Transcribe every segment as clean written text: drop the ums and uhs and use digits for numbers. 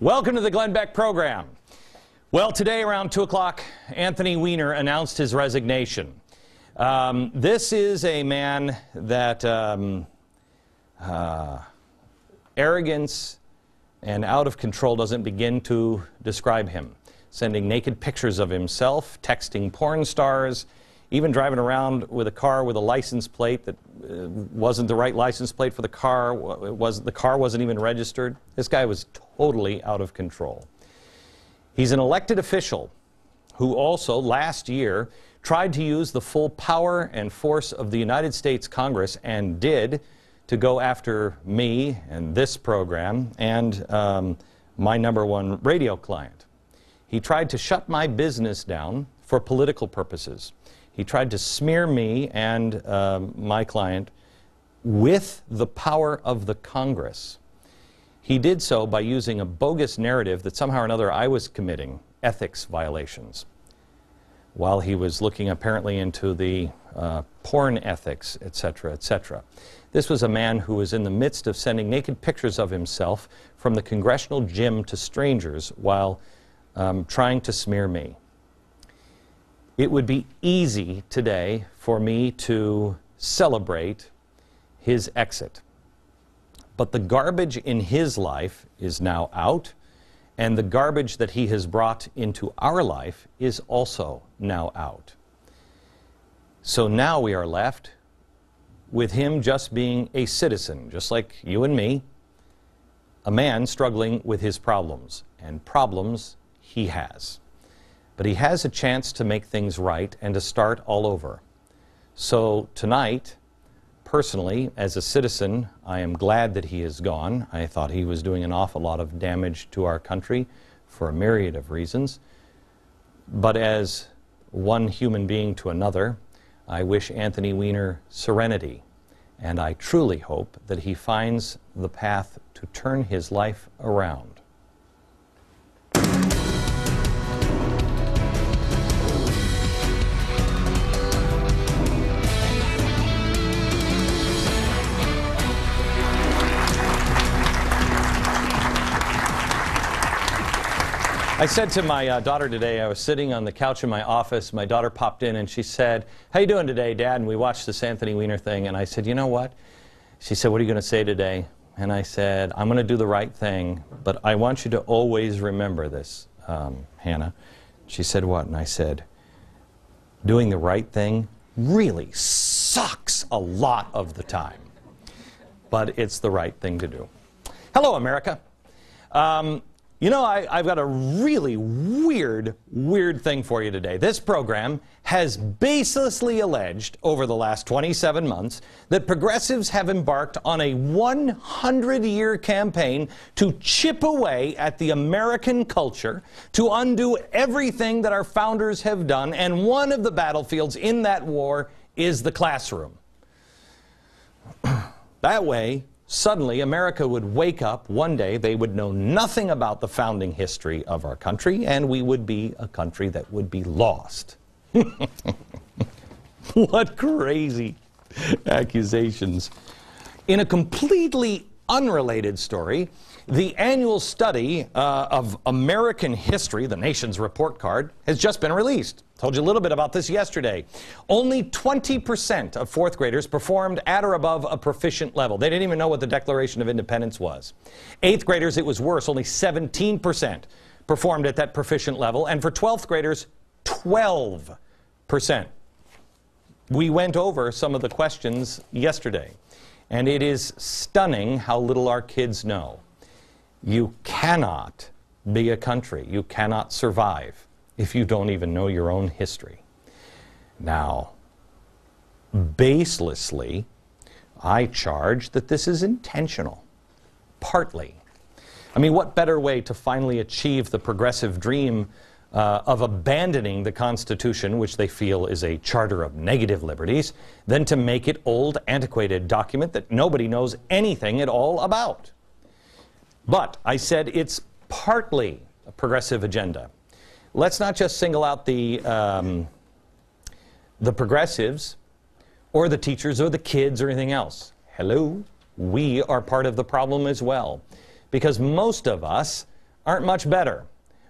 Welcome to the Glenn Beck program. Well, today around 2 o'clock, Anthony Weiner announced his resignation. This is a man that arrogance and out of control doesn't begin to describe him. Sending naked pictures of himself, texting porn stars, even driving around with a car with a license plate that wasn't the right license plate for the car. The car wasn't even registered. This guy was totally out of control. He's an elected official who also last year tried to use the full power and force of the United States Congress, and did, to go after me and this program and my #1 radio client. He tried to shut my business down for political purposes. He tried to smear me and my client with the power of the Congress. He did so by using a bogus narrative that somehow or another I was committing ethics violations, while he was looking apparently into the porn ethics, etc., etc. This was a man who was in the midst of sending naked pictures of himself from the congressional gym to strangers while trying to smear me. It would be easy today for me to celebrate his exit. But the garbage in his life is now out, and the garbage that he has brought into our life is also now out. So now we are left with him just being a citizen, just like you and me, a man struggling with his problems, and problems he has. But he has a chance to make things right and to start all over. So tonight, personally, as a citizen, I am glad that he is gone. I thought he was doing an awful lot of damage to our country for a myriad of reasons. But as one human being to another, I wish Anthony Weiner serenity. And I truly hope that he finds the path to turn his life around. I said to my daughter today, I was sitting on the couch in my office, my daughter popped in and she said, "How you doing today, Dad?" And we watched this Anthony Weiner thing, and I said, "You know what?" She said, "What are you going to say today?" And I said, "I'm going to do the right thing, but I want you to always remember this, Hannah." She said, "What?" And I said, "Doing the right thing really sucks a lot of the time, but it's the right thing to do." Hello, America. You know, I've got a really weird thing for you today. This program has baselessly alleged over the last 27 months that progressives have embarked on a 100-year campaign to chip away at the American culture, to undo everything that our founders have done, and one of the battlefields in that war is the classroom. That way, suddenly, America would wake up one day, they would know nothing about the founding history of our country, and we would be a country that would be lost. What crazy accusations. In a completely unrelated story, the annual study of American history, the nation's report card, has just been released. Told you a little bit about this yesterday. Only 20% of fourth graders performed at or above a proficient level. They didn't even know what the Declaration of Independence was. Eighth graders, it was worse. Only 17% performed at that proficient level. And for 12th graders, 12%. We went over some of the questions yesterday, and it is stunning how little our kids know. You cannot be a country. You cannot survive if you don't even know your own history. Now, baselessly, I charge that this is intentional, partly. I mean, what better way to finally achieve the progressive dream of abandoning the Constitution, which they feel is a charter of negative liberties, than to make it old, antiquated document that nobody knows anything at all about? But I said it's partly a progressive agenda. Let's not just single out the progressives or the teachers or the kids or anything else. Hello, we are part of the problem as well. Because most of us aren't much better.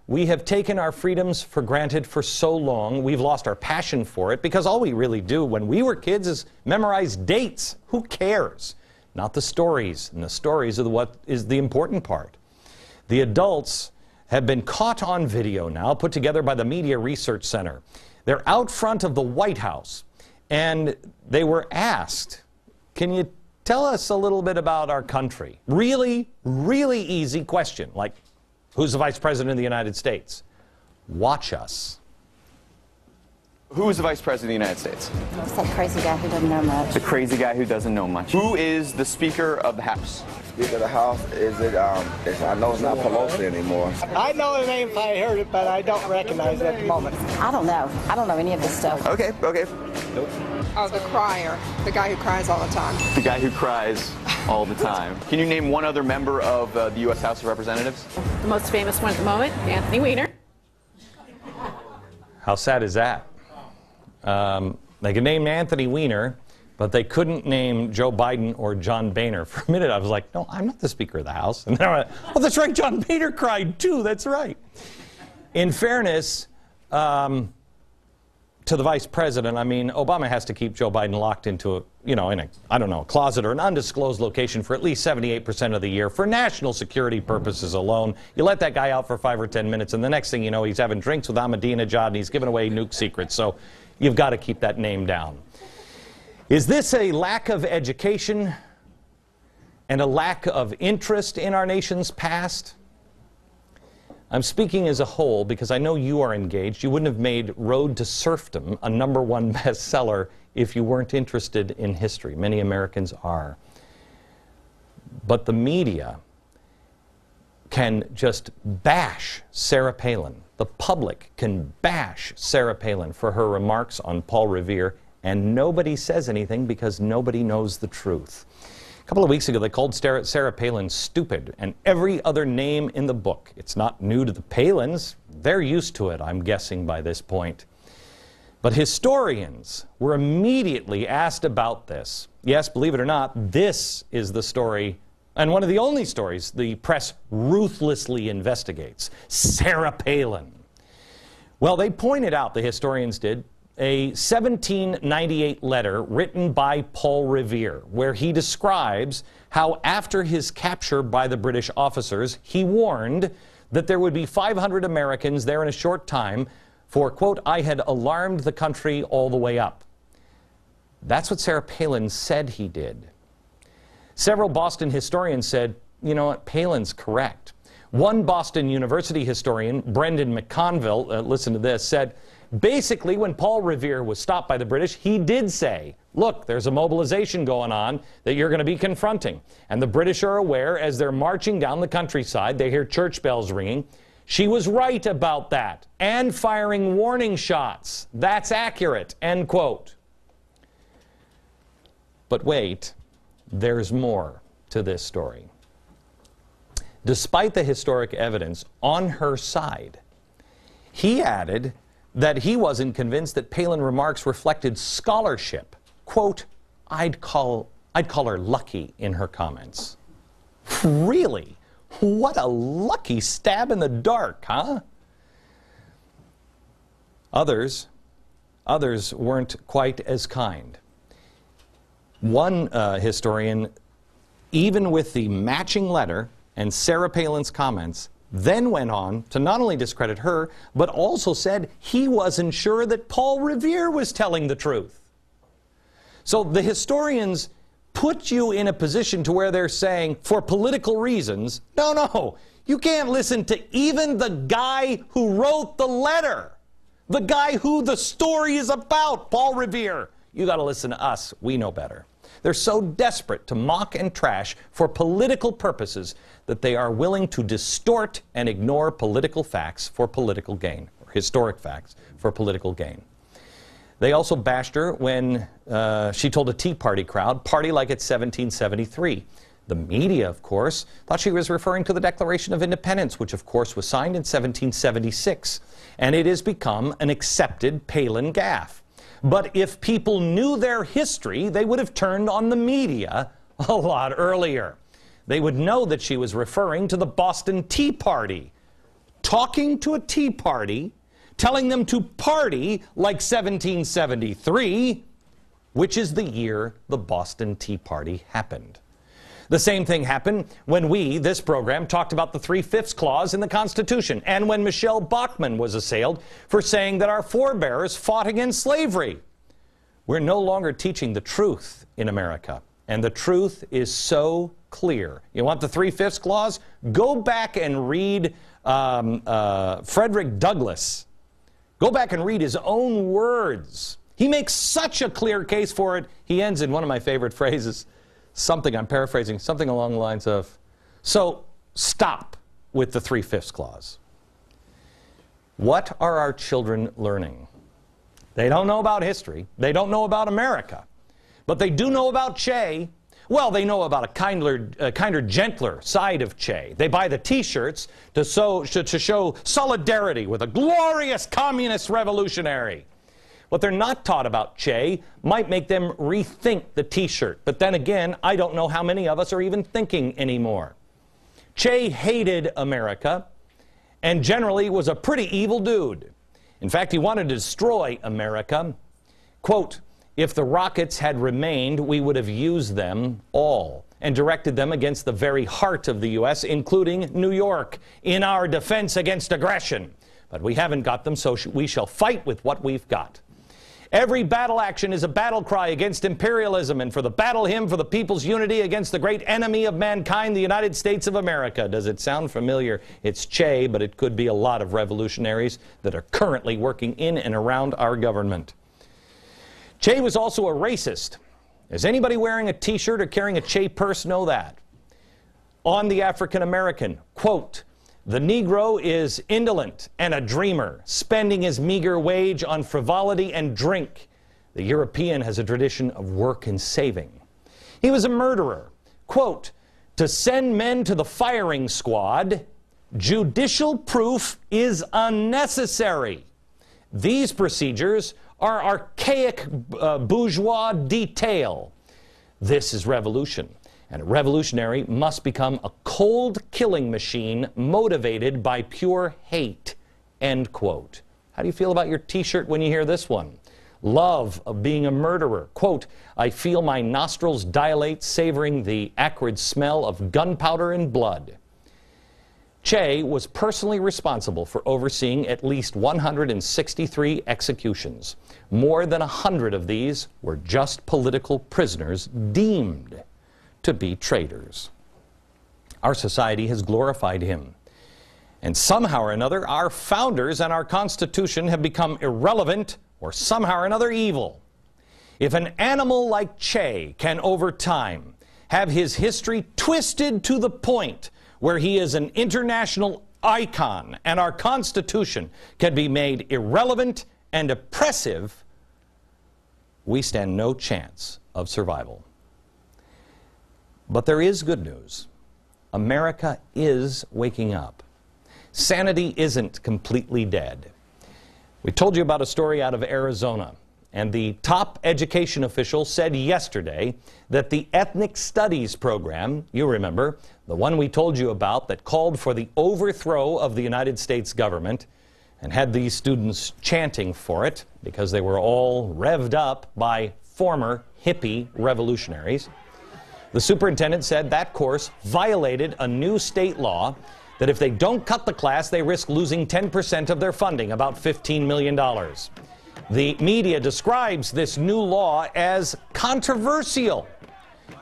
We have taken our freedoms for granted for so long, we've lost our passion for it, because all we really do when we were kids is memorize dates. Who cares? Not the stories, and the stories are what is the important part. The adults have been caught on video now, put together by the Media Research Center. They're out front of the White House, and they were asked, can you tell us a little bit about our country? Really, really easy question, like, who's the Vice President of the United States? Watch us. Who is the Vice President of the United States? It's that crazy guy who doesn't know much. The crazy guy who doesn't know much. Who is the Speaker of the House? Speaker of the House, I know it's not Pelosi anymore. I know the name if I heard it, but I don't recognize it at the moment. I don't know. I don't know any of this stuff. Okay. Nope. Oh, the crier. The guy who cries all the time. The guy who cries all the time. Can you name one other member of the U.S. House of Representatives? The most famous one at the moment, Anthony Weiner. How sad is that? They could name Anthony Weiner, but they couldn't name Joe Biden or John Boehner. For a minute, I was like, no, I'm not the Speaker of the House. And then I went, oh, that's right, John Boehner cried too. That's right. In fairness, to the Vice President, I mean, Obama has to keep Joe Biden locked into a, in a, I don't know, a closet or an undisclosed location for at least 78% of the year for national security purposes alone. You let that guy out for 5 or 10 minutes, and the next thing you know, he's having drinks with Ahmadinejad and he's giving away nuke secrets. So you've got to keep that name down. Is this a lack of education and a lack of interest in our nation's past? I'm speaking as a whole because I know you are engaged. You wouldn't have made Road to Serfdom a #1 bestseller if you weren't interested in history. Many Americans are. But the media can just bash Sarah Palin. The public can bash Sarah Palin for her remarks on Paul Revere, and nobody says anything because nobody knows the truth. A couple of weeks ago, they called Sarah Palin stupid and every other name in the book. It's not new to the Palins. They're used to it, I'm guessing, by this point. But historians were immediately asked about this. Yes, believe it or not, this is the story, and one of the only stories the press ruthlessly investigates. Sarah Palin. Well, they pointed out, the historians did, a 1798 letter written by Paul Revere, where he describes how after his capture by the British officers, he warned that there would be 500 Americans there in a short time for, quote, I had alarmed the country all the way up. That's what Sarah Palin said he did. Several Boston historians said, you know what, Palin's correct. One Boston University historian, Brendan McConville, listen to this, said, basically, when Paul Revere was stopped by the British, he did say, look, there's a mobilization going on that you're going to be confronting. And the British are aware as they're marching down the countryside, they hear church bells ringing. She was right about that, and firing warning shots. That's accurate, end quote. But wait, there's more to this story. Despite the historic evidence on her side, he added that he wasn't convinced that Palin remarks reflected scholarship. Quote, I'd call her lucky in her comments. Really? What a lucky stab in the dark, huh? Others weren't quite as kind. One historian, even with the matching letter and Sarah Palin's comments, then went on to not only discredit her, but also said he wasn't sure that Paul Revere was telling the truth. So the historians put you in a position to where they're saying, for political reasons, no, you can't listen to even the guy who wrote the letter, the guy who the story is about, Paul Revere. You got to listen to us. We know better. They're so desperate to mock and trash for political purposes that they are willing to distort and ignore political facts for political gain, or historic facts for political gain. They also bashed her when she told a Tea Party crowd, party like it's 1773. The media, of course, thought she was referring to the Declaration of Independence, which of course was signed in 1776. And it has become an accepted Palin gaffe. But if people knew their history, they would have turned on the media a lot earlier. They would know that she was referring to the Boston Tea Party, talking to a Tea Party, telling them to party like 1773, which is the year the Boston Tea Party happened. The same thing happened when we, this program, talked about the 3/5 clause in the Constitution, and when Michelle Bachmann was assailed for saying that our forebears fought against slavery. We're no longer teaching the truth in America, and the truth is so clear. You want the 3/5 clause? Go back and read Frederick Douglass. Go back and read his own words. He makes such a clear case for it. He ends in one of my favorite phrases. Something, I'm paraphrasing, something along the lines of, so stop with the 3/5 clause. What are our children learning? They don't know about history. They don't know about America. But they do know about Che. Well, they know about a kinder, gentler side of Che. They buy the T-shirts to show solidarity with a glorious communist revolutionary. What they're not taught about Che might make them rethink the T-shirt. But then again, I don't know how many of us are even thinking anymore. Che hated America and generally was a pretty evil dude. In fact, he wanted to destroy America. Quote, if the rockets had remained, we would have used them all and directed them against the very heart of the U.S., including New York, in our defense against aggression. But we haven't got them, so we shall fight with what we've got. Every battle action is a battle cry against imperialism and for the battle hymn for the people's unity against the great enemy of mankind, the United States of America. Does it sound familiar? It's Che, but it could be a lot of revolutionaries that are currently working in and around our government. Che was also a racist. Does anybody wearing a T-shirt or carrying a Che purse know that? On the African American, quote, the Negro is indolent and a dreamer, spending his meager wage on frivolity and drink. The European has a tradition of work and saving. He was a murderer. Quote, to send men to the firing squad, judicial proof is unnecessary. These procedures are archaic bourgeois detail. This is revolution. And a revolutionary must become a cold killing machine motivated by pure hate. End quote. How do you feel about your T-shirt when you hear this one? Love of being a murderer. Quote, I feel my nostrils dilate, savoring the acrid smell of gunpowder and blood. Che was personally responsible for overseeing at least 163 executions. More than 100 of these were just political prisoners deemed to be traitors. Our society has glorified him. And somehow or another, our founders and our Constitution have become irrelevant or somehow or another evil. If an animal like Che can over time have his history twisted to the point where he is an international icon and our Constitution can be made irrelevant and oppressive, we stand no chance of survival. But there is good news. America is waking up. Sanity isn't completely dead. We told you about a story out of Arizona, and the top education official said yesterday that the ethnic studies program, you remember, the one we told you about that called for the overthrow of the United States government and had these students chanting for it because they were all revved up by former hippie revolutionaries. The superintendent said that course violated a new state law that if they don't cut the class, they risk losing 10% of their funding, about $15 million. The media describes this new law as controversial.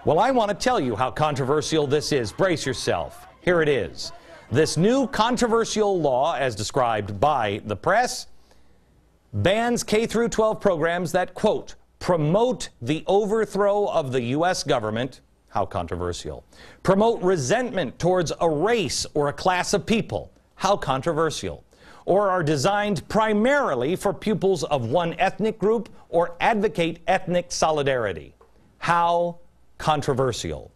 Well, I want to tell you how controversial this is. Brace yourself. Here it is. This new controversial law, as described by the press, bans K-12 programs that, quote, promote the overthrow of the U.S. government. How controversial. Promote resentment towards a race or a class of people. How controversial. Or are designed primarily for pupils of one ethnic group or advocate ethnic solidarity. How controversial.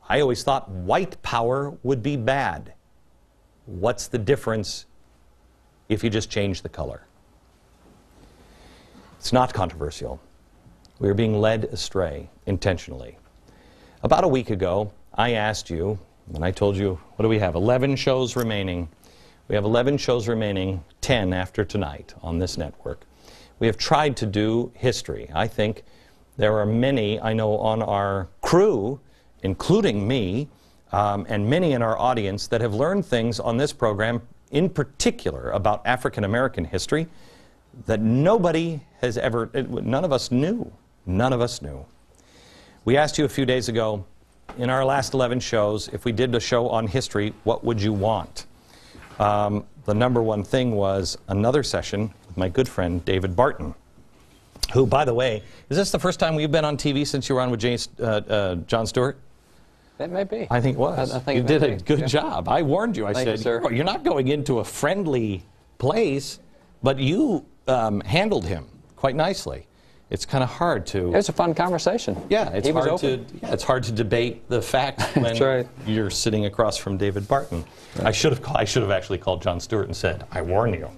I always thought white power would be bad. What's the difference if you just change the color? It's not controversial. We are being led astray intentionally. About a week ago, I asked you, and I told you, what do we have, 11 shows remaining. We have 11 shows remaining, 10 after tonight on this network. We have tried to do history. I think there are many, I know, on our crew, including me, and many in our audience that have learned things on this program, in particular about African American history, that nobody has ever, none of us knew. None of us knew. We asked you a few days ago, in our last 11 shows, if we did a show on history, what would you want? The number one thing was another session with my good friend David Barton, who, by the way, is this the first time you've been on TV since you were on with Jon Stewart? It may be. I think it was. I think you did a good job. I warned you. I said, you're not going into a friendly place, but you handled him quite nicely. It's kind of hard to... It was a fun conversation. Yeah, it's hard to debate the fact when you're sitting across from David Barton. Right. I should have actually called Jon Stewart and said, I warn you.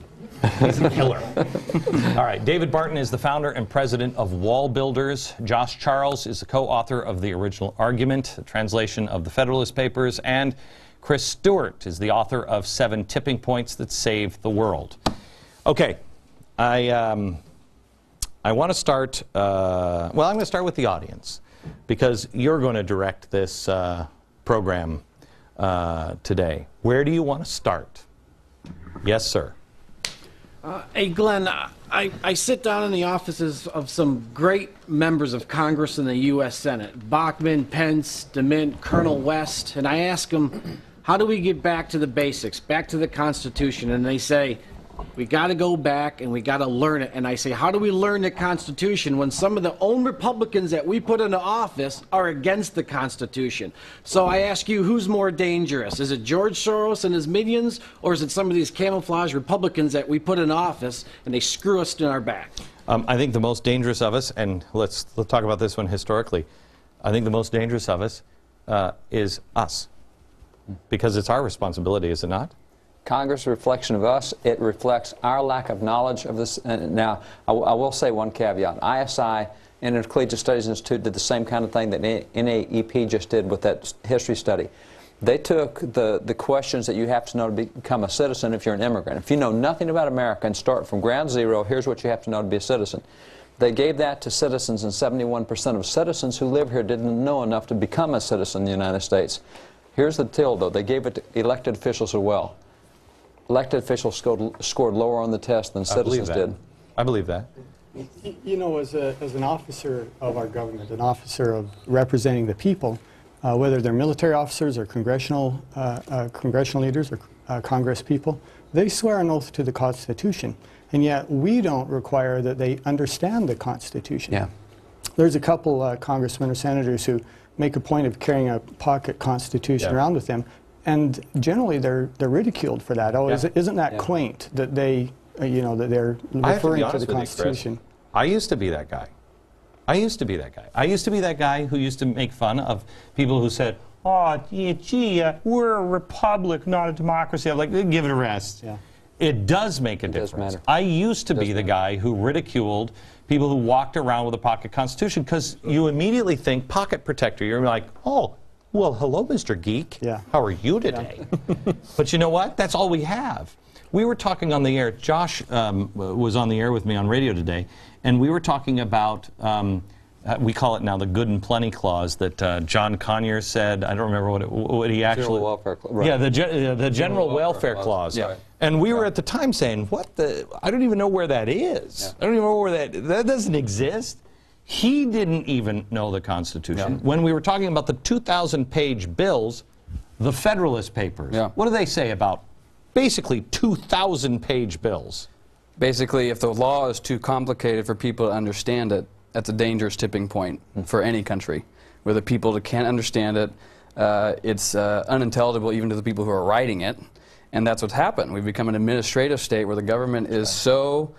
He's a killer. All right, David Barton is the founder and president of Wall Builders. Josh Charles is the co-author of The Original Argument, the translation of the Federalist Papers, and Chris Stewart is the author of 7 Tipping Points That Saved the World. Okay, I want to start, well, I'm going to start with the audience, because you're going to direct this program today. Where do you want to start? Yes, sir. Hey, Glenn, I sit down in the offices of some great members of Congress and the U.S. Senate, Bachmann, Pence, DeMint, Colonel West, and I ask them, how do we get back to the basics, back to the Constitution? And they say, we got to go back and we got to learn it. And I say, how do we learn the Constitution when some of the own Republicans that we put into office are against the Constitution? So I ask you, who's more dangerous? Is it George Soros and his minions, or is it some of these camouflage Republicans that we put in office and they screw us in our back? I think the most dangerous of us, and let's talk about this one historically, I think the most dangerous of us is us, because it's our responsibility, is it not? Congress is a reflection of us. It reflects our lack of knowledge of this. Now, I will say one caveat. ISI, Intercollegiate Studies Institute, did the same kind of thing that NAEP just did with that history study. They took the questions that you have to know to become a citizen if you're an immigrant. If you know nothing about America and start from ground zero, here's what you have to know to be a citizen. They gave that to citizens, and 71% of citizens who live here didn't know enough to become a citizen in the United States. Here's the deal, though. They gave it to elected officials as well. Elected officials scored lower on the test than citizens did. I believe that. You know, as an officer of our government, an officer of representing the people, whether they're military officers or congressional leaders or Congress people, they swear an oath to the Constitution. And yet we don't require that they understand the Constitution. Yeah. There's a couple congressmen or senators who make a point of carrying a pocket Constitution around with them. And generally, they're ridiculed for that. Oh, isn't that quaint that they, that they're referring to the Constitution? I used to be that guy. I used to be that guy who used to make fun of people who said, "Oh, gee, we're a republic, not a democracy." I'm like, give it a rest. Yeah. It does make a difference. I used to be the guy who ridiculed people who walked around with a pocket Constitution, because you immediately think pocket protector. You're like, oh. Well, hello, Mr. Geek. Yeah. How are you today? Yeah. But you know what? That's all we have. We were talking on the air. Josh was on the air with me on radio today, and we were talking about, we call it now the good and plenty clause that John Conyers said. I don't remember what he actually... General welfare clause. Right. Yeah, the general welfare clause. Yeah. And we were at the time saying, what the... I don't even know where that is. Yeah. I don't even know where that doesn't exist. He didn't even know the Constitution. Yeah. When we were talking about the 2,000-page bills, the Federalist Papers, what do they say about basically 2,000-page bills? Basically, if the law is too complicated for people to understand it, that's a dangerous tipping point for any country, where the people can't understand it. It's unintelligible even to the people who are writing it, and that's what's happened. We've become an administrative state where the government is so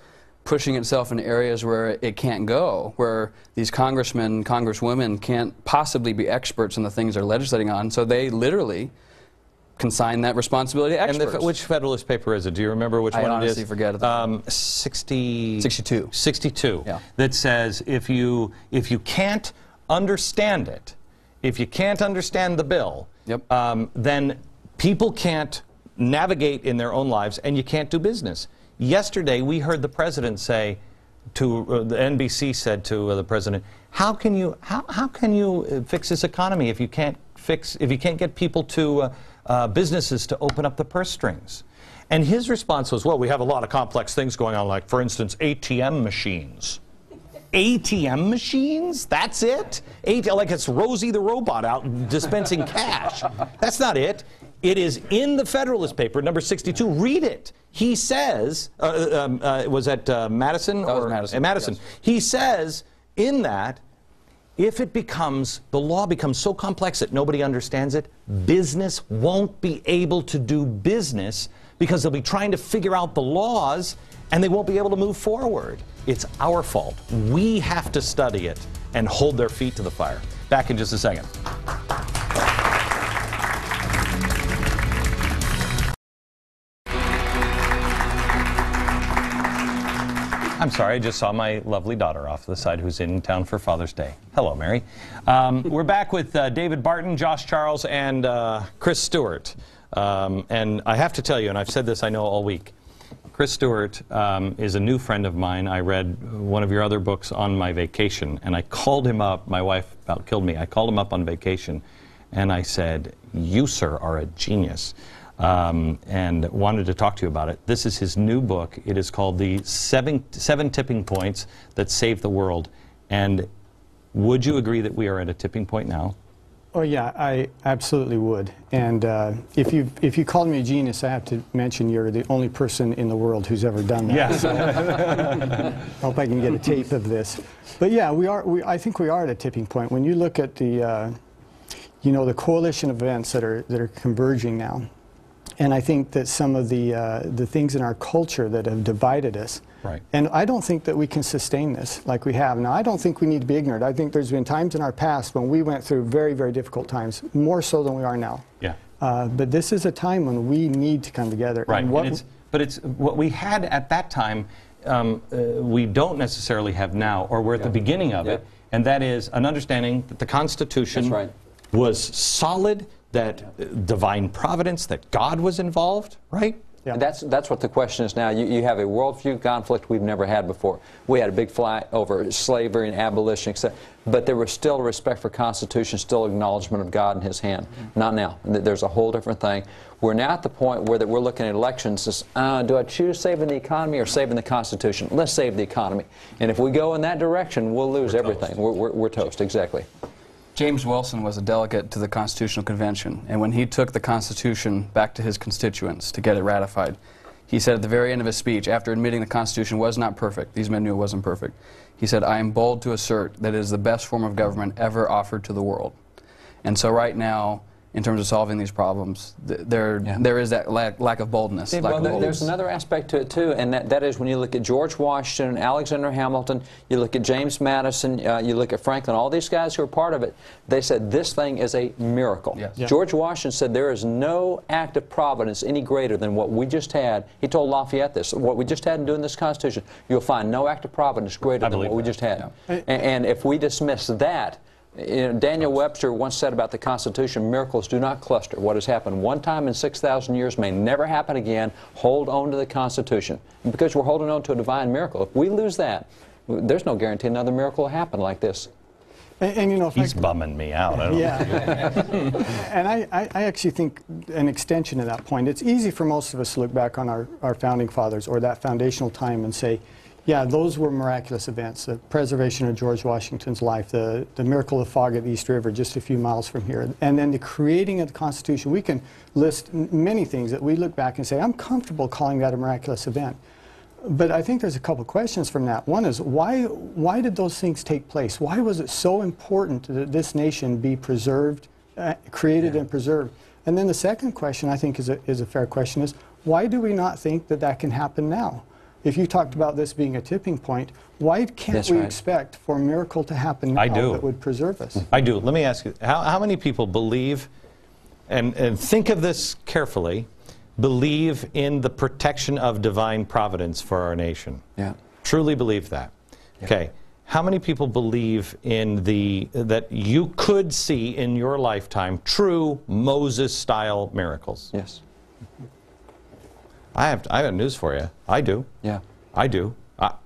pushing itself in areas where it can't go, where these congressmen, congresswomen can't possibly be experts in the things they're legislating on, so they literally consign that responsibility to experts. And which Federalist paper is it? Do you remember which one it is? I honestly forget it. 62. 62. Yeah. That says if you can't understand it, if you can't understand the bill, then people can't navigate in their own lives, and you can't do business. Yesterday, we heard the president say to the NBC said to the president, "How can you fix this economy if you can't get people to businesses to open up the purse strings?" And his response was, "Well, we have a lot of complex things going on, like, for instance, ATM machines." ATM machines? That's it? Like it's Rosie the robot out dispensing cash. That's not it. It is in the Federalist paper, number 62. Read it. He says, was that Madison? That was Madison. Madison. Yes. He says in that, if the law becomes so complex that nobody understands it, business won't be able to do business because they'll be trying to figure out the laws and they won't be able to move forward. It's our fault. We have to study it and hold their feet to the fire. Back in just a second. I'm sorry, I just saw my lovely daughter off to the side who's in town for Father's Day. Hello, Mary. We're back with David Barton, Josh Charles, and Chris Stewart. And I have to tell you, and I've said this I know all week, Chris Stewart is a new friend of mine. I read one of your other books on my vacation, and I called him up. My wife about killed me. I called him up on vacation, and I said, "You, sir, are a genius." And wanted to talk to you about it. This is his new book. It is called The Seven Tipping Points That Saved the World. And would you agree that we are at a tipping point now? Oh yeah, I absolutely would. And if you called me a genius, I have to mention you're the only person in the world who's ever done that. Yes. So I hope I can get a tape of this. But yeah, I think we are at a tipping point. When you look at the the coalition of events that are converging now. And I think that some of the things in our culture that have divided us, right. And I don't think that we can sustain this like we have. Now, I don't think we need to be ignorant. I think there's been times in our past when we went through very, very difficult times, more so than we are now. Yeah. But this is a time when we need to come together. Right. And but it's what we had at that time, we don't necessarily have now, or we're at the beginning of it, and that is an understanding that the Constitution was solid, that divine providence, that God was involved, right? Yeah. That's what the question is now. You have a worldview conflict we've never had before. We had a big fight over slavery and abolition, etc. But there was still respect for Constitution, still acknowledgement of God in His hand. Not now. There's a whole different thing. We're now at the point where we're looking at elections as, do I choose saving the economy or saving the Constitution? Let's save the economy. And if we go in that direction, we'll lose everything. We're toast, exactly. James Wilson was a delegate to the Constitutional Convention, and when he took the Constitution back to his constituents to get it ratified, he said at the very end of his speech, after admitting the Constitution was not perfect, these men knew it wasn't perfect, he said, "I am bold to assert that it is the best form of government ever offered to the world." And so right now, in terms of solving these problems, there is that lack of boldness. There's another aspect to it, too, and that is when you look at George Washington, Alexander Hamilton, you look at James Madison, you look at Franklin, all these guys who are part of it, they said this thing is a miracle. Yes. Yeah. George Washington said there is no act of providence any greater than what we just had. He told Lafayette this, what we just had in doing this Constitution, you'll find no act of providence greater than what we just had. Yeah. And if we dismiss that, Daniel Webster once said about the Constitution, miracles do not cluster. What has happened one time in 6,000 years may never happen again. Hold on to the Constitution. And because we're holding on to a divine miracle, if we lose that, there's no guarantee another miracle will happen like this. And if He's bumming me out. I don't know. And I actually think an extension of that point, it's easy for most of us to look back on our founding fathers or that foundational time and say, yeah, those were miraculous events. The preservation of George Washington's life, the miracle of fog at the East River, just a few miles from here, and then the creating of the Constitution. We can list many things that we look back and say, I'm comfortable calling that a miraculous event. But I think there's a couple questions from that. One is, why did those things take place? Why was it so important that this nation be preserved, created and preserved? And then the second question, I think is a fair question, is why do we not think that that can happen now? If you talked about this being a tipping point, why can't we expect for a miracle to happen now that would preserve us? I do. Let me ask you, how many people believe, and think of this carefully, believe in the protection of divine providence for our nation? Yeah. Truly believe that? Yeah. Okay. How many people believe in that you could see in your lifetime true Moses-style miracles? Yes. I have news for you. I do. Yeah. I do.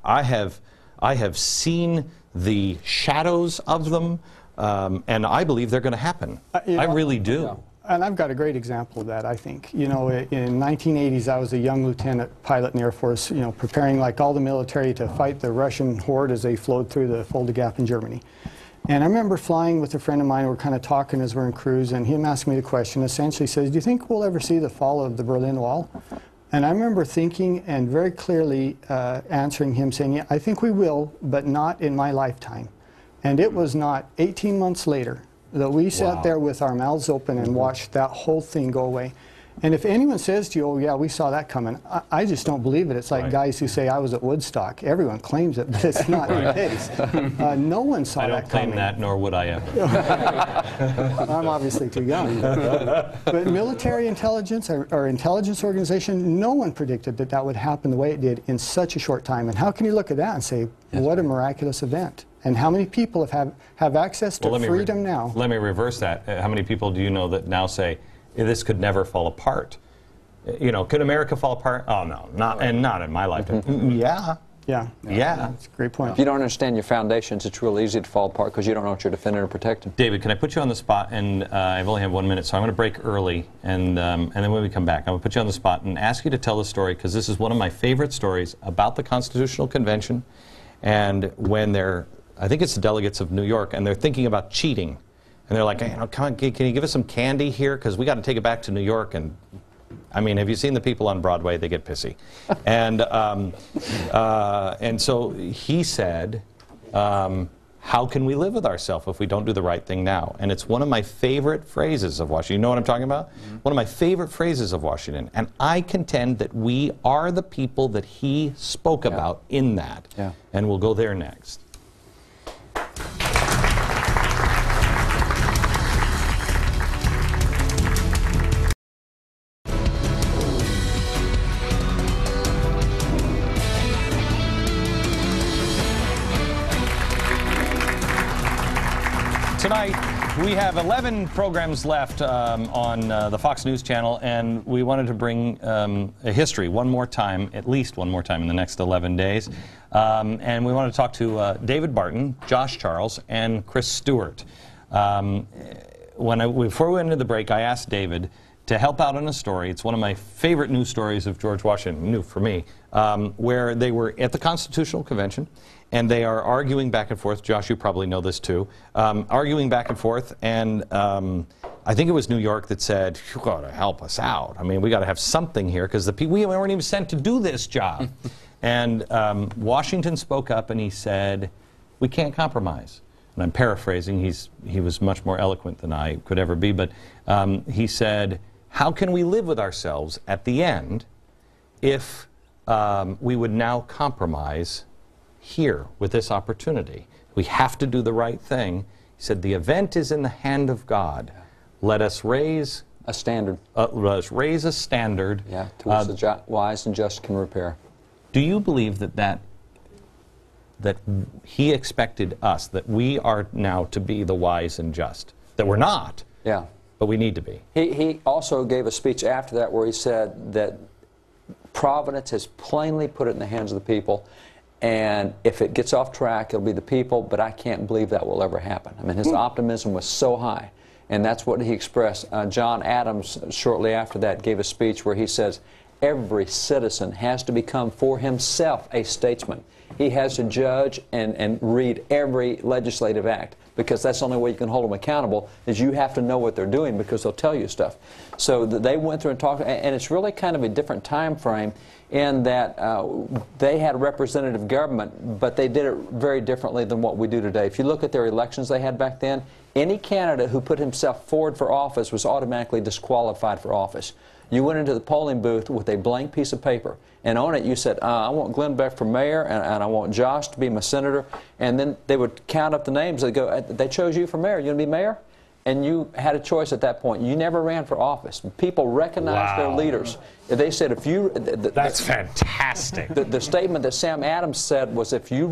I have seen the shadows of them, and I believe they're going to happen. I really do. Yeah. And I've got a great example of that, I think. You know, in 1980s, I was a young lieutenant pilot in the Air Force, you know, preparing like all the military to fight the Russian horde as they flowed through the Fulda Gap in Germany. And I remember flying with a friend of mine. We're kind of talking as we're in cruise, and him asked me the question, essentially says, do you think we'll ever see the fall of the Berlin Wall? And I remember thinking and very clearly answering him saying, yeah, I think we will, but not in my lifetime. And it was not 18 months later that we sat there with our mouths open and watched that whole thing go away. And if anyone says to you, oh yeah, we saw that coming, I just don't believe it. It's like guys who say, I was at Woodstock. Everyone claims it, but it's not the case. No one saw that coming. I don't claim that, nor would I ever. I'm obviously too young. But military intelligence, our intelligence organization, no one predicted that that would happen the way it did in such a short time. And how can you look at that and say, what a miraculous event? And how many people have access to freedom now? Let me reverse that. How many people do you know that now say, this could never fall apart? You know, could America fall apart? Oh, no, not in my lifetime. Yeah. Yeah. That's a great point. If you don't understand your foundations, it's real easy to fall apart because you don't know what you're defending or protecting. David, can I put you on the spot? And I've only have 1 minute, so I'm going to break early. And then when we come back, I'm going to put you on the spot and ask you to tell the story, because this is one of my favorite stories about the Constitutional Convention. And when they're, I think it's the delegates of New York, and they're thinking about cheating. And they're like, hey, come on, can you give us some candy here? Because we got to take it back to New York. And I mean, have you seen the people on Broadway? They get pissy. And so he said, how can we live with ourselves if we don't do the right thing now? And it's one of my favorite phrases of Washington. You know what I'm talking about? One of my favorite phrases of Washington. And I contend that we are the people that he spoke about in that. And we'll go there next. Tonight, we have 11 programs left on the Fox News Channel, and we wanted to bring a history one more time, at least one more time in the next 11 days. And we want to talk to David Barton, Josh Charles, and Chris Stewart. Before we went into the break, I asked David to help out on a story. It's one of my favorite news stories of George Washington, new for me, where they were at the Constitutional Convention, and they are arguing back and forth. Josh, you probably know this too. Arguing back and forth, and I think it was New York that said, you got to help us out. I mean, we got to have something here, because we weren't even sent to do this job. And Washington spoke up, and he said, we can't compromise. And I'm paraphrasing. He was much more eloquent than I could ever be, but he said, how can we live with ourselves at the end if we would now compromise here with this opportunity? We have to do the right thing. He said, the event is in the hand of God. Let us raise a standard. Let us raise a standard. Yeah, to which the wise and just can repair. Do you believe that he expected us, that we are now to be the wise and just? That we're not. Yeah. But we need to be. He also gave a speech after that where he said that Providence has plainly put it in the hands of the people, and if it gets off track, it'll be the people, but I can't believe that will ever happen. I mean, his optimism was so high, and that's what he expressed. John Adams, shortly after that, gave a speech where he says, every citizen has to become for himself a statesman. He has to judge and read every legislative act, because that's the only way you can hold them accountable, is you have to know what they're doing, because they'll tell you stuff. So they went through and talked, and it's really kind of a different time frame in that they had representative government, but they did it very differently than what we do today. If you look at their elections they had back then, any candidate who put himself forward for office was automatically disqualified for office. You went into the polling booth with a blank piece of paper, and on it you said, I want Glenn Beck for mayor, and I want Josh to be my senator, and then they would count up the names. They'd go, they chose you for mayor, you want to be mayor? and you had a choice at that point. You never ran for office. People recognized their leaders. They said if you... That's fantastic. The statement that Sam Adams said was if you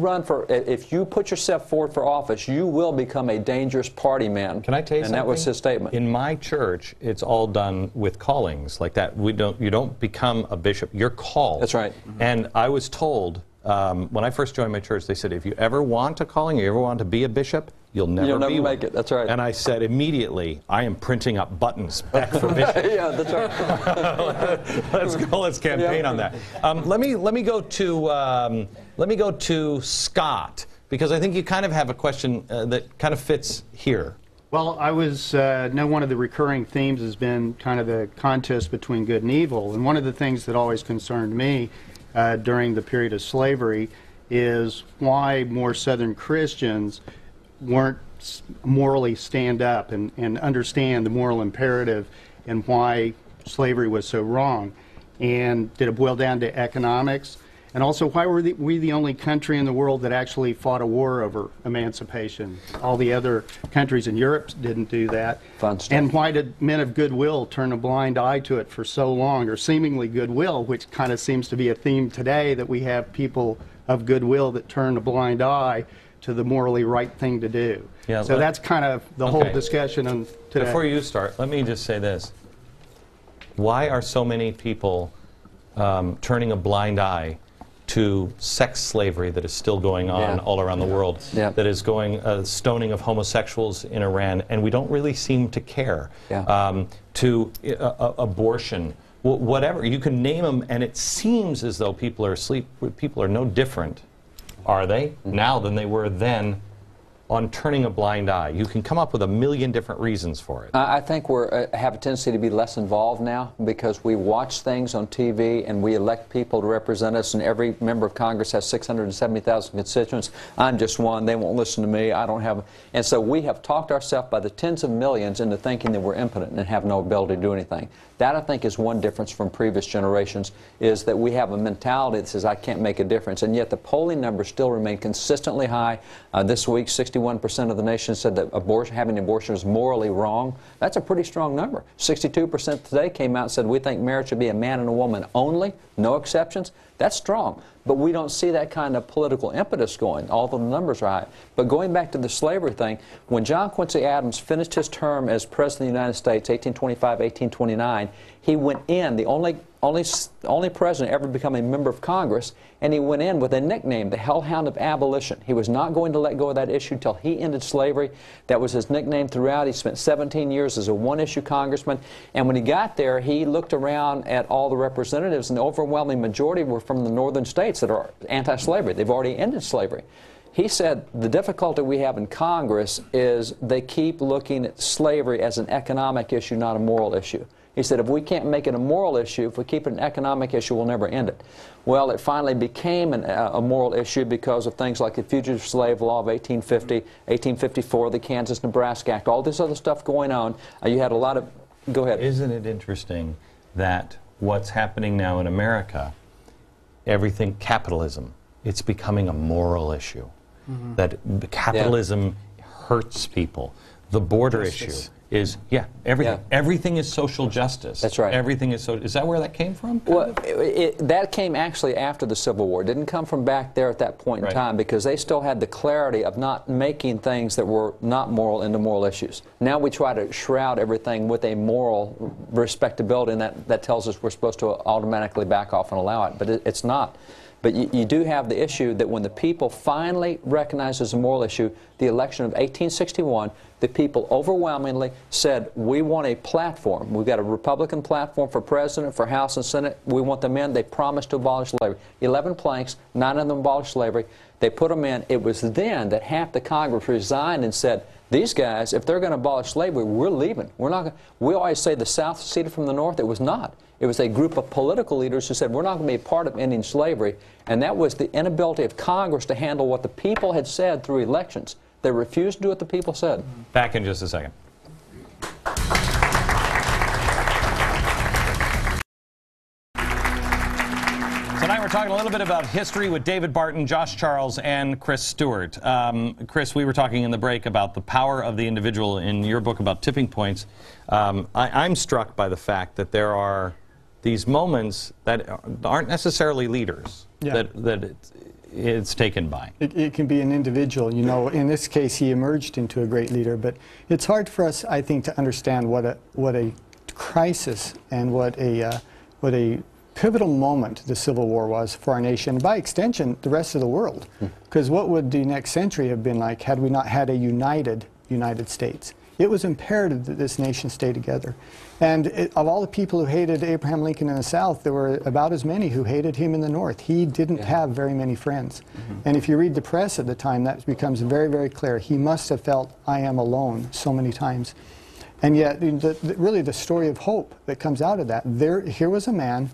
put yourself forward for office, you will become a dangerous party man. Can I tell you something? And that was his statement. In my church, it's all done with callings like that. You don't become a bishop. You're called. That's right. And I was told when I first joined my church, they said if you ever want a calling, you ever want to be a bishop, you'll never make it. That's right. And I said immediately, I am printing up buttons back for bishop. Yeah, that's right. Let's campaign on that. Let me go to Scott, because I think you kind of have a question that kind of fits here. Well, I know one of the recurring themes has been kind of the contest between good and evil, and one of the things that always concerned me during the period of slavery is why more Southern Christians weren't morally stand up and understand the moral imperative and why slavery was so wrong. And did it boil down to economics? And also, why were we the only country in the world that actually fought a war over emancipation? All the other countries in Europe didn't do that. Fun stuff. And why did men of goodwill turn a blind eye to it for so long, or seemingly goodwill, which kind of seems to be a theme today, that we have people of goodwill that turn a blind eye to the morally right thing to do. Yeah, so that's kind of the whole discussion on today. Before you start, let me just say this. Why are so many people turning a blind eye to sex slavery that is still going on all around the world, that is going, stoning of homosexuals in Iran, and we don't really seem to care, to abortion, whatever. You can name them, and it seems as though people are asleep. People are no different, are they, now than they were then, on turning a blind eye? You can come up with a million different reasons for it. I think we have a tendency to be less involved now because we watch things on TV and we elect people to represent us, and every member of Congress has 670,000 constituents. I'm just one. They won't listen to me. I don't have... And so we have talked ourselves by the tens of millions into thinking that we're impotent and have no ability to do anything. That, I think, is one difference from previous generations, is that we have a mentality that says, I can't make a difference. And yet the polling numbers still remain consistently high. This week, 61% of the nation said that having an abortion is morally wrong. That's a pretty strong number. 62% today came out and said, we think marriage should be a man and a woman only, no exceptions. That's strong. But we don't see that kind of political impetus going, although the numbers are high. But going back to the slavery thing, when John Quincy Adams finished his term as President of the United States, 1825, 1829, he went in, the only president ever to become a member of Congress, and he went in with a nickname, the Hellhound of Abolition. He was not going to let go of that issue until he ended slavery. That was his nickname throughout. He spent 17 years as a one-issue congressman, and when he got there, he looked around at all the representatives, and the overwhelming majority were from the northern states that are anti-slavery. They've already ended slavery. He said the difficulty we have in Congress is they keep looking at slavery as an economic issue, not a moral issue. He said if we can't make it a moral issue, if we keep it an economic issue, we'll never end it. Well, it finally became a moral issue because of things like the Fugitive Slave Law of 1850, 1854, the Kansas-Nebraska Act, all this other stuff going on. You had a lot of... Go ahead. Isn't it interesting that what's happening now in America, everything, capitalism, it's becoming a moral issue. That capitalism hurts people. The border issue is, everything. Everything is social justice. That's right. Everything is so. Is that where that came from? Well, that came actually after the Civil War. It didn't come from back there at that point in time, because they still had the clarity of not making things that were not moral into moral issues. Now we try to shroud everything with a moral respectability, and that tells us we're supposed to automatically back off and allow it, but it's not. But you do have the issue that when the people finally recognized as a moral issue, the election of 1861, the people overwhelmingly said, we want a platform. We've got a Republican platform for president, for House and Senate. We want them in. They promised to abolish slavery. 11 planks, 9 of them abolished slavery. They put them in. It was then that half the Congress resigned and said, these guys, if they're going to abolish slavery, we're leaving. We're not. We always say the South seceded from the North. It was not. It was a group of political leaders who said, we're not going to be a part of ending slavery. And that was the inability of Congress to handle what the people had said through elections. They refused to do what the people said. Back in just a second. Tonight We're talking a little bit about history with David Barton, Josh Charles, and Chris Stewart. Chris, we were talking in the break about the power of the individual in your book about tipping points. I'm struck by the fact that there are these moments that aren't necessarily leaders that it's taken by. It can be an individual. You know, in this case, he emerged into a great leader, but it's hard for us, I think, to understand what a crisis and what a pivotal moment the Civil War was for our nation, and by extension, the rest of the world. Because what would the next century have been like had we not had a united United States? It was imperative that this nation stay together. And of all the people who hated Abraham Lincoln in the South, there were about as many who hated him in the North. He didn't have very many friends. And if you read the press at the time, that becomes very, very clear. He must have felt, I am alone, so many times. And yet, really the story of hope that comes out of that, here was a man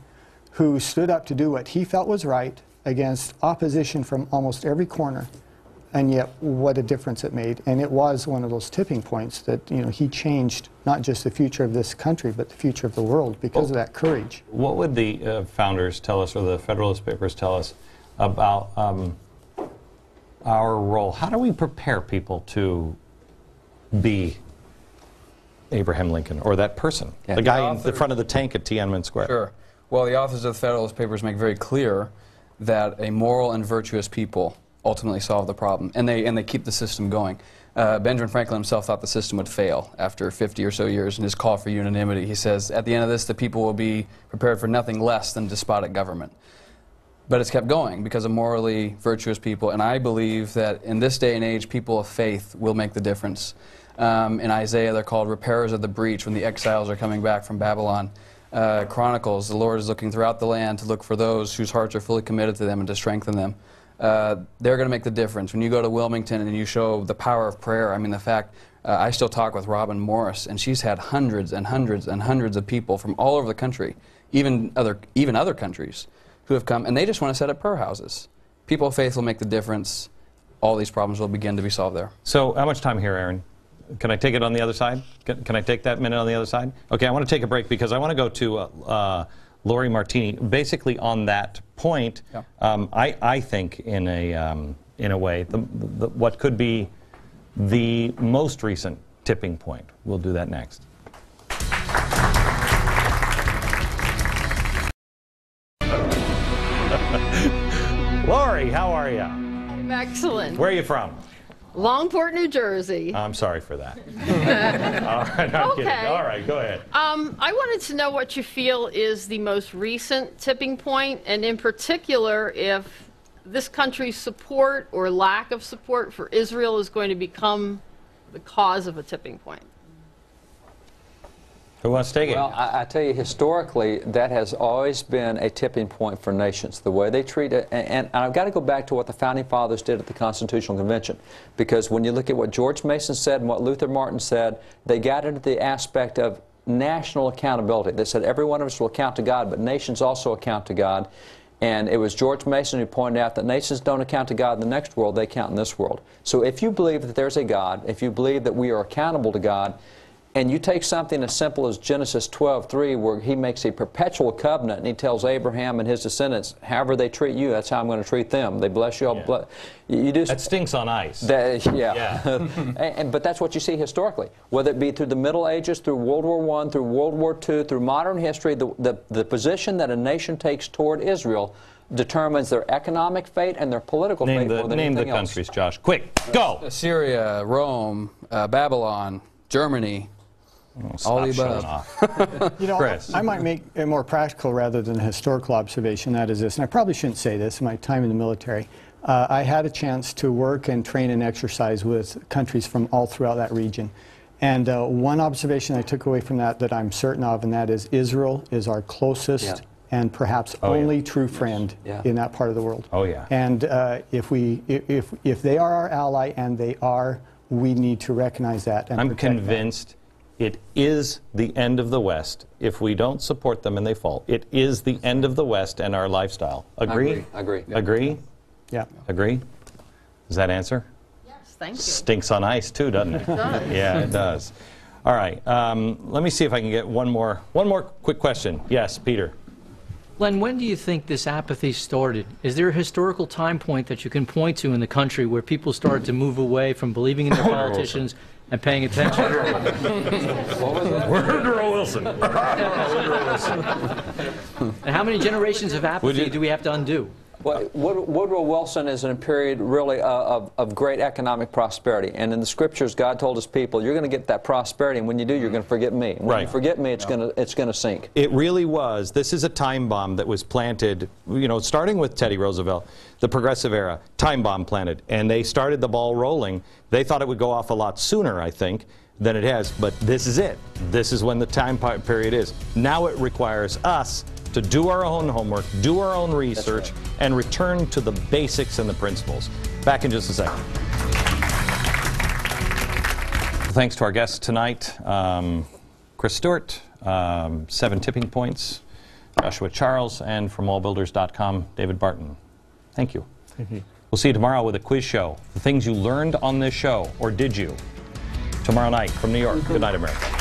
who stood up to do what he felt was right against opposition from almost every corner, and yet what a difference it made. And it was one of those tipping points that, you know, he changed not just the future of this country, but the future of the world because of that courage. What would the founders tell us, or the Federalist Papers tell us, about our role? How do we prepare people to be Abraham Lincoln, or that person, the guy in the front of the tank at Tiananmen Square? Sure. Well, the authors of the Federalist Papers make very clear that a moral and virtuous people ultimately solve the problem, and they keep the system going. Benjamin Franklin himself thought the system would fail after 50 or so years in his call for unanimity. He says, at the end of this, the people will be prepared for nothing less than despotic government. But it's kept going because of morally virtuous people, and I believe that in this day and age, people of faith will make the difference. In Isaiah, they're called repairers of the breach when the exiles are coming back from Babylon. Chronicles, the Lord is looking throughout the land to look for those whose hearts are fully committed to them and to strengthen them. They're going to make the difference. When you go to Wilmington and you show the power of prayer, I mean, the fact, I still talk with Robin Morris, and she's had hundreds and hundreds and hundreds of people from all over the country, even other countries, who have come, and they just want to set up prayer houses. People of faith will make the difference. All these problems will begin to be solved there. So, how much time here, Aaron? Can I take it on the other side? Can I take that minute on the other side? Okay, I want to take a break because I want to go to Lori Martini. Basically, on that point, I think in a way, what could be the most recent tipping point. We'll do that next. Lori, how are you? I'm excellent. Where are you from? Longport, New Jersey. I'm sorry for that. All right, I'm kidding. All right, go ahead. I wanted to know what you feel is the most recent tipping point, and in particular, if this country's support or lack of support for Israel is going to become the cause of a tipping point. Who wants to take it? Well, I tell you, historically, that has always been a tipping point for nations, the way they treat it. And I've got to go back to what the Founding Fathers did at the Constitutional Convention. Because when you look at what George Mason said and what Luther Martin said, they got into the aspect of national accountability. They said every one of us will account to God, but nations also account to God. And it was George Mason who pointed out that nations don't account to God in the next world, they account in this world. So if you believe that there's a God, if you believe that we are accountable to God, and you take something as simple as Genesis 12:3, where he makes a perpetual covenant, and he tells Abraham and his descendants, however they treat you, that's how I'm going to treat them. They bless you, I'll bless you. That stinks on ice. But that's what you see historically, whether it be through the Middle Ages, through World War I, through World War II, through modern history, the position that a nation takes toward Israel determines their economic fate and their political fate more than anything else. Name the countries, Josh. Quick, go! Syria, Rome, Babylon, Germany. All the above. You know, Chris. I might make a more practical rather than a historical observation. That is this, and I probably shouldn't say this in my time in the military. I had a chance to work and train and exercise with countries from all throughout that region. And one observation I took away from that I'm certain of, and that is Israel is our closest and perhaps only true friend in that part of the world. Oh yeah. And if they are our ally, and they are, we need to recognize that and I'm protect convinced it is the end of the West if we don't support them and they fall. It is the end of the West and our lifestyle. Agree? Agree. Agree? Yeah. Agree? Does that answer? Yes, thank you. Stinks on ice too, doesn't it? It does. Yeah, it does. All right. Let me see if I can get one more quick question. Yes, Peter. Len, when do you think this apathy started? Is there a historical time point that you can point to in the country where people started to move away from believing in their politicians and paying attention? Woodrow Wilson. And how many generations of apathy do we have to undo? Well, Woodrow Wilson is in a period really of great economic prosperity. And in the scriptures, God told his people, you're going to get that prosperity, and when you do, you're going to forget me. And when you forget me, it's going to sink. It really was. This is a time bomb that was planted, you know, starting with Teddy Roosevelt, the Progressive Era, time bomb planted. And they started the ball rolling. They thought it would go off a lot sooner, I think, than it has. But this is it. This is when the time period is. Now it requires us to do our own homework, do our own research, and return to the basics and the principles. Back in just a second. Thanks to our guests tonight, Chris Stewart, 7 Tipping Points, Joshua Charles, and from allbuilders.com, David Barton. Thank you. We'll see you tomorrow with a quiz show. The things you learned on this show, or did you? Tomorrow night from New York. Good night, America.